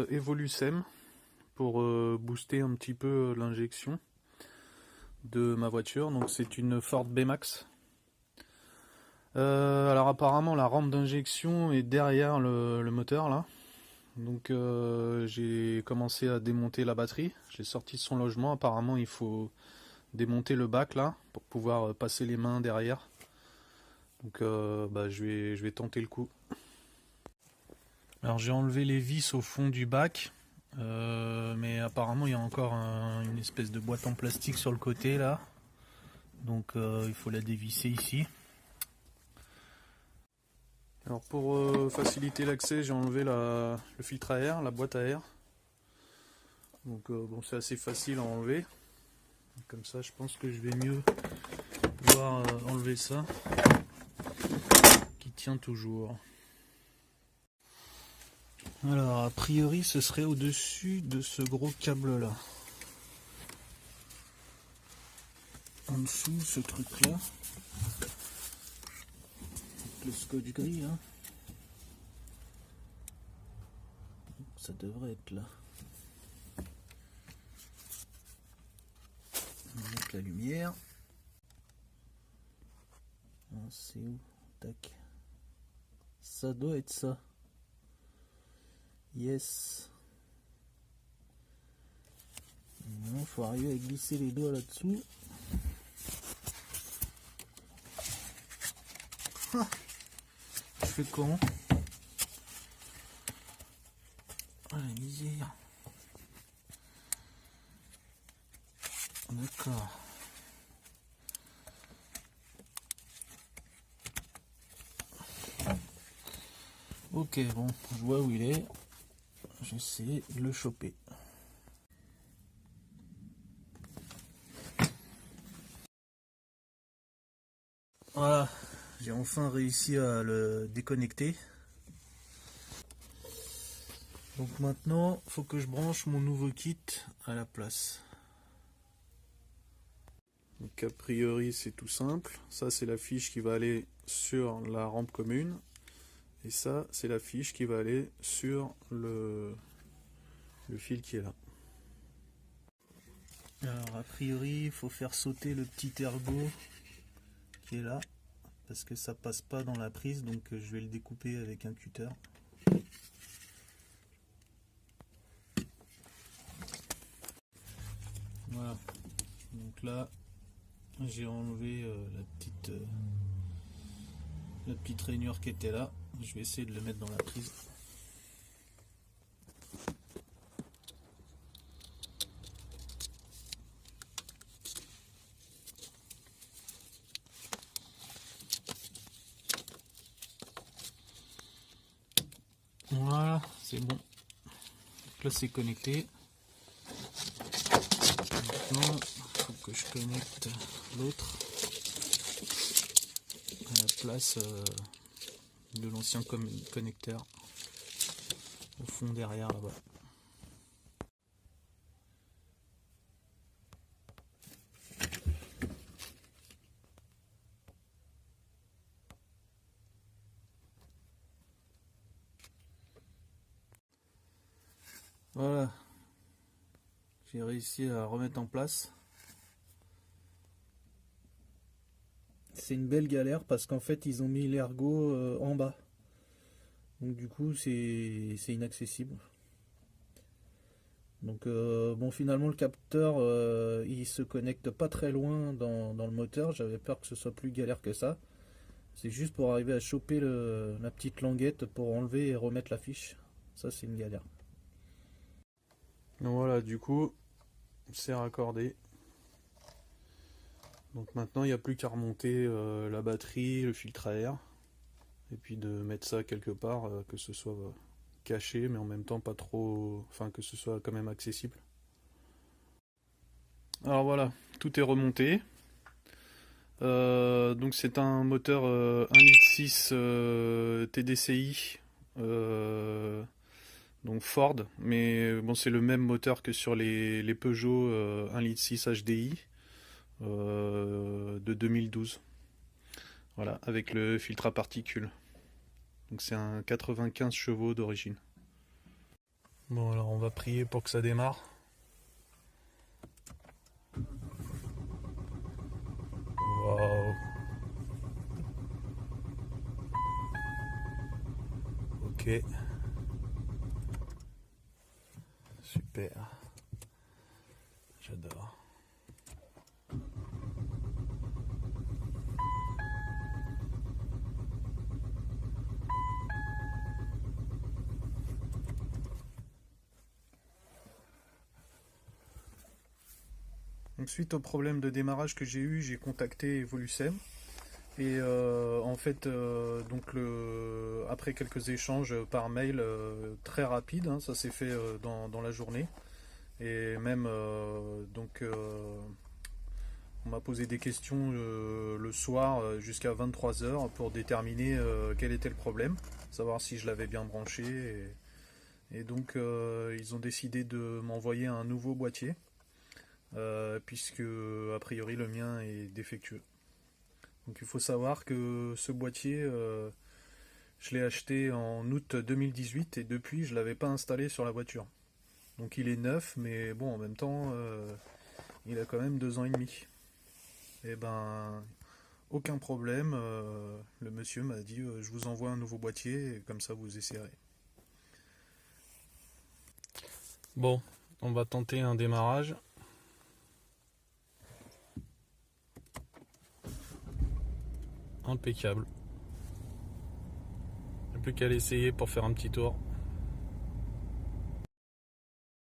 Evolucem pour booster un petit peu l'injection de ma voiture. Donc c'est une Ford B-Max. Alors apparemment la rampe d'injection est derrière le moteur là. Donc j'ai commencé à démonter la batterie. Je l'ai sorti de son logement. Apparemment il faut démonter le bac là pour pouvoir passer les mains derrière. Donc je vais tenter le coup. Alors j'ai enlevé les vis au fond du bac. Mais apparemment il y a encore une espèce de boîte en plastique sur le côté là. Donc il faut la dévisser ici. Alors pour faciliter l'accès, j'ai enlevé le filtre à air, la boîte à air. Donc bon, c'est assez facile à enlever. Comme ça je pense que je vais mieux pouvoir enlever ça. Qui tient toujours. Alors a priori ce serait au-dessus de ce gros câble là. En dessous ce truc là. Le scotch gris là. Ça devrait être là. On va mettre la lumière. C'est où? Tac. Ça doit être ça. Yes. Il faut arriver à glisser les doigts là-dessous. Ah, je fais comment? Ah la misère. D'accord. Ok, bon, je vois où il est. J'essaie de le choper. Voilà, j'ai enfin réussi à le déconnecter. Donc maintenant, il faut que je branche mon nouveau kit à la place. Donc a priori c'est tout simple. Ça c'est la fiche qui va aller sur la rampe commune. Et ça c'est la fiche qui va aller sur le fil qui est là. Alors a priori il faut faire sauter le petit ergot qui est là. Parce que ça passe pas dans la prise, donc je vais le découper avec un cutter. Voilà. Donc là j'ai enlevé la petite rainure qui était là. Je vais essayer de le mettre dans la prise. Voilà, c'est bon. Donc là c'est connecté. Maintenant il faut que je connecte l'autre à la place de l'ancien connecteur au fond derrière là-bas. Voilà, j'ai réussi à remettre en place. C'est une belle galère parce qu'en fait ils ont mis l'ergot en bas. Donc du coup c'est inaccessible. Donc bon, finalement le capteur il se connecte pas très loin dans le moteur. J'avais peur que ce soit plus galère que ça. C'est juste pour arriver à choper la petite languette pour enlever et remettre la fiche. Ça c'est une galère. Donc voilà, du coup c'est raccordé. Donc maintenant il n'y a plus qu'à remonter la batterie, le filtre à air. Et puis de mettre ça quelque part, que ce soit caché mais en même temps pas trop, enfin que ce soit quand même accessible. Alors voilà, tout est remonté. Donc c'est un moteur 1,6 litre TDCi, donc Ford, mais bon c'est le même moteur que sur les Peugeot 1,6 litre HDI de 2012. Voilà, avec le filtre à particules. Donc c'est un 95 chevaux d'origine. Bon, alors on va prier pour que ça démarre. Waouh. Ok. Super. J'adore. Donc suite au problème de démarrage que j'ai eu, j'ai contacté Evolucem. Et en fait, après quelques échanges par mail très rapides, hein, ça s'est fait dans la journée. Et même, on m'a posé des questions le soir jusqu'à 23 heures pour déterminer quel était le problème, savoir si je l'avais bien branché. Et donc, ils ont décidé de m'envoyer un nouveau boîtier, puisque a priori le mien est défectueux. Donc il faut savoir que ce boîtier, je l'ai acheté en août 2018 et depuis je ne l'avais pas installé sur la voiture. Donc il est neuf, mais bon, en même temps, il a quand même 2 ans et demi. Et ben, aucun problème. Le monsieur m'a dit, je vous envoie un nouveau boîtier et comme ça vous essayerez. Bon, on va tenter un démarrage. Impeccable. Il n'y a plus qu'à l'essayer pour faire un petit tour.